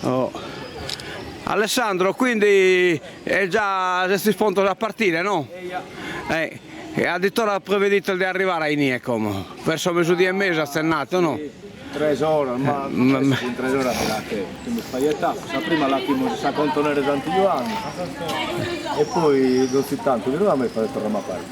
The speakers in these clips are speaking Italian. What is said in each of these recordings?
Oh. Alessandro, quindi è già si pronto a partire, no? E addirittura prevedete di arrivare a Iniekom, verso mezzodì e mezzo, stennato, no? 3 ore, ma in 3 ore che mi fai età, prima l'attimo si sa contenere tanti anni e poi non si tanto, di nuovo a me fare tornare a parte.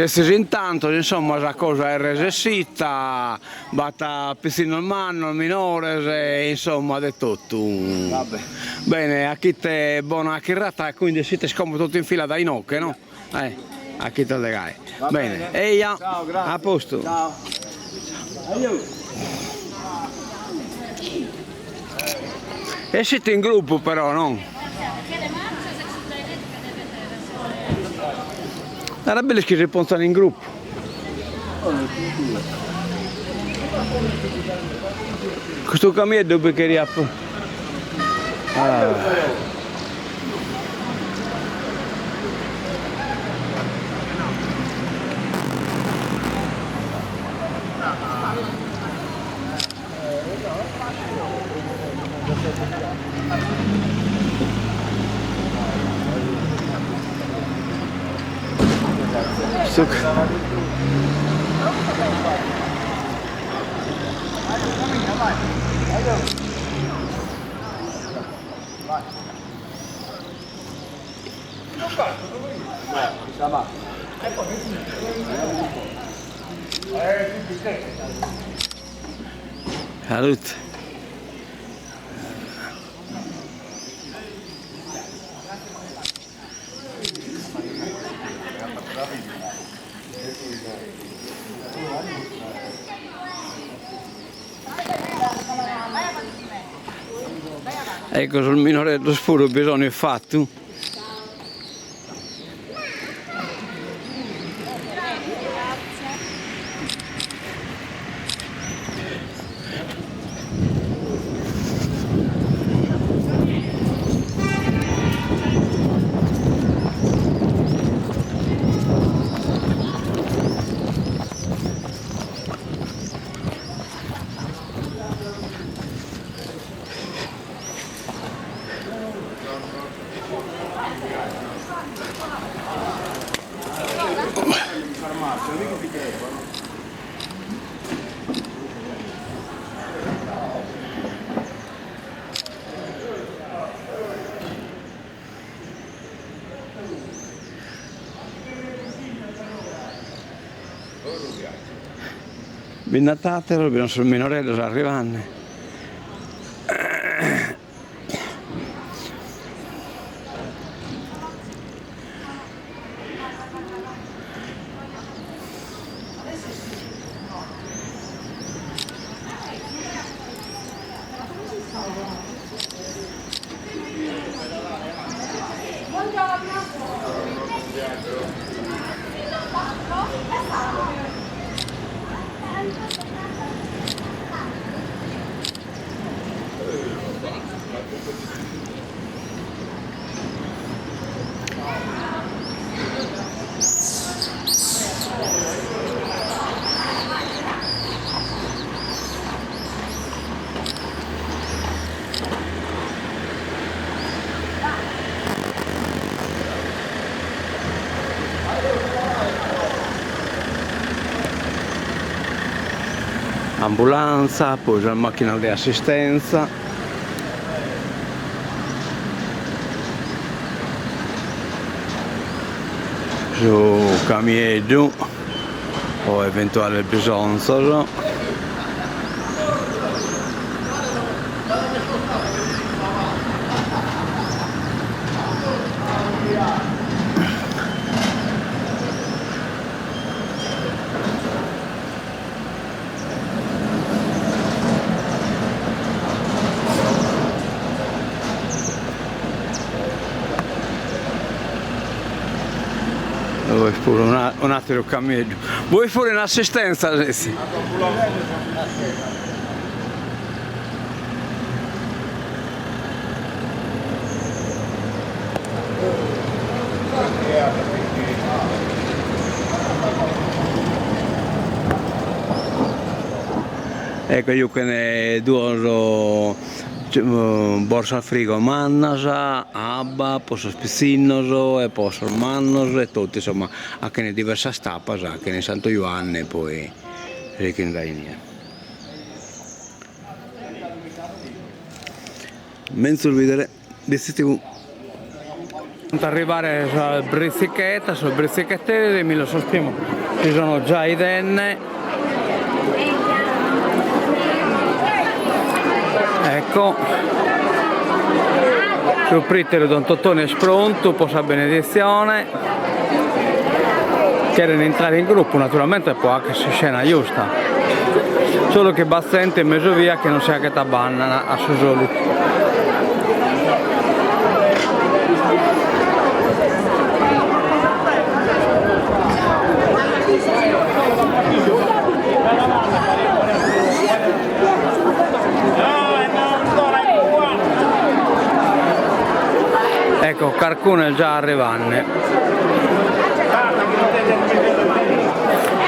Se intanto, insomma, la cosa è resessita, batta piscino in mano, minore, insomma, di tutto. Vabbè. Bene, a chi te buona chirrata, quindi siete scomodo tutti in fila dai nocche, no? A chi te le gai. Bene, eia, ciao, grazie. a posto. Ciao. Aiuto. E siete in gruppo però, no? Era bello che si ponzano in gruppo. Questo cammino dove che riappo. Salute. Ecco, sul minoretto spuro bisogna fatto. Binnatatelo, dobbiamo sul minorello arrivando. Ambulanza, poi la macchina di assistenza. Su camiego o eventuale bisonzo. Vuoi pure un altro cammello? Vuoi pure un'assistenza adesso? Ecco, io che ne due borsa al frigo mannasa, abba, posso spizzinnoso e posso mannoso e tutto, insomma, anche ne diverse stappa, anche ne Santo Ioanne poi che in Rainia. Menzo vedere, vestiti arrivare sul brizzichettere, mi lo sospimo, ci sono già i denne. Ecco, sul prittero Don Tottone è pronto, posa benedizione, quieren entrare in gruppo naturalmente, può anche se scena giusta, solo che bastante in mezzo via che non sia che tabanna a suo solito. Ecco, Carcune già arrivanne.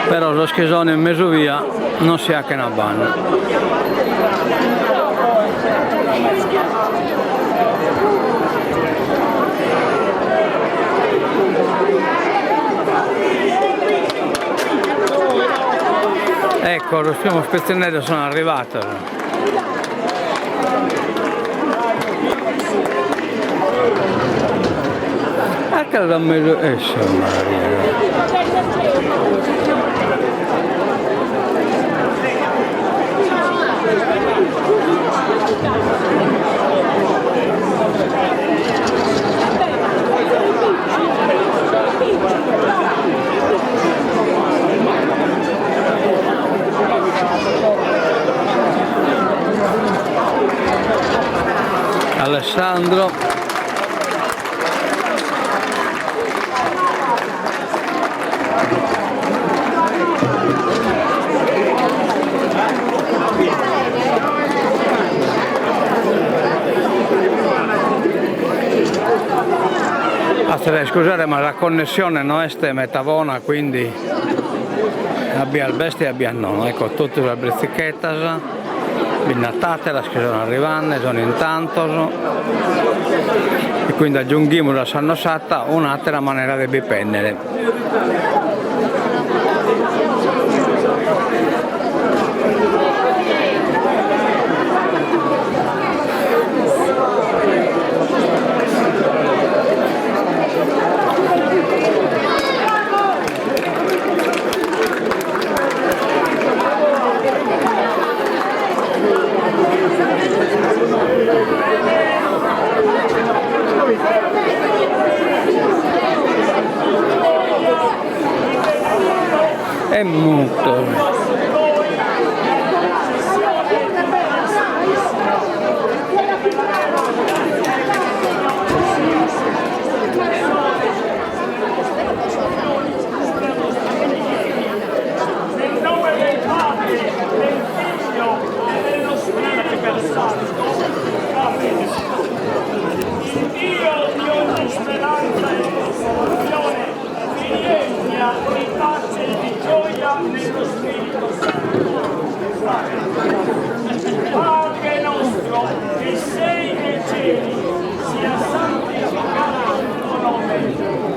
Però lo schesone in mezzo via non si ha che una banna. Ecco, lo primo spezzionero sono arrivato. Ecco da mezzo esce Maria. Alessandro. Scusate, ma la connessione non è metavona, quindi abbia il bestia e abbia il no. Ecco, tutte le brizzichettas, binnatate, la che sono arrivando, sono intanto, e quindi aggiungiamo la sannosata un'altra maniera di bipennere. È molto. Padre nostro che sei nei cieli, sia santificato il tuo nome,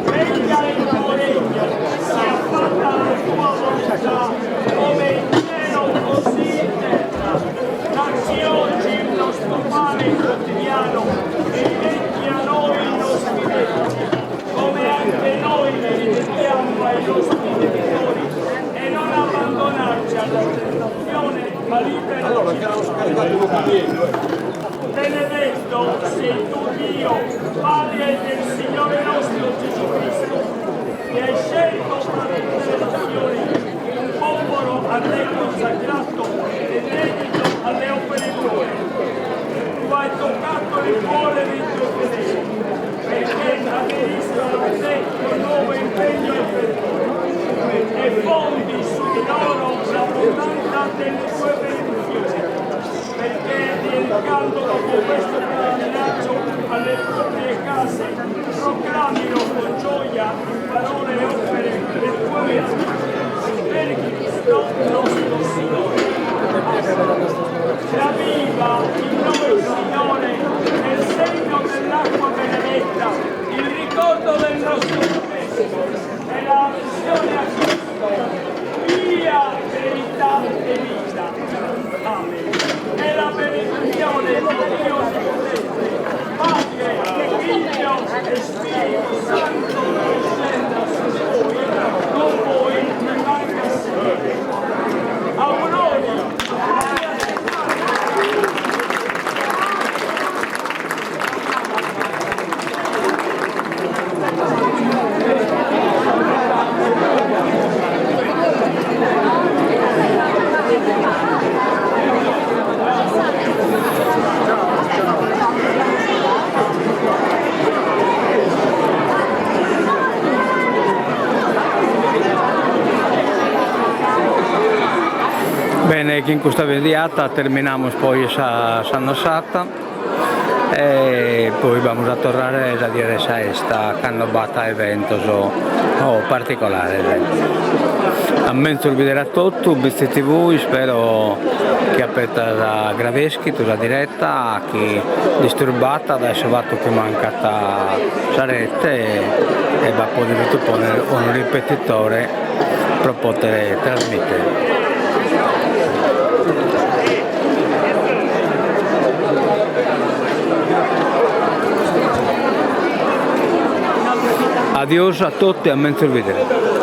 venga il tuo regno, sia fatta la tua volontà, come in cielo così in terra. Dacci oggi il nostro pane quotidiano e rimetti a noi i nostri debiti, come anche noi li rimettiamo ai nostri debitori, e non abbandonarci alla tentazione, ma liberaci dal male. Benedetto sei tu Dio, Padre del Signore nostro Gesù Cristo, che hai scelto fra tutte le nazioni un popolo a te consacrato e dedito alle opere tue. Tu hai toccato il cuore dei tuoi fedeli, perché aderiscono a te con nuovo impegno e fervore, e fondi su di loro l'abbondanza delle tue benedizioni, perché rientrando dopo questo pellegrinaggio alle proprie case proclamino con gioia in parole e opere le tue virtù per Cristo nostro Signore. Bene, che in questa vediata terminamos poi esa nosata e poi vamos a tornare a dire a esta cannobata eventos o particolare. Ammento il vedere a tutto, BC TV, spero che appeta gradeschi tu la diretta, che disturbata adesso fatto che mancata sarete e va a poter ponere un ripetitore per poter trasmettere. Adios a tutti e a mentre vedere.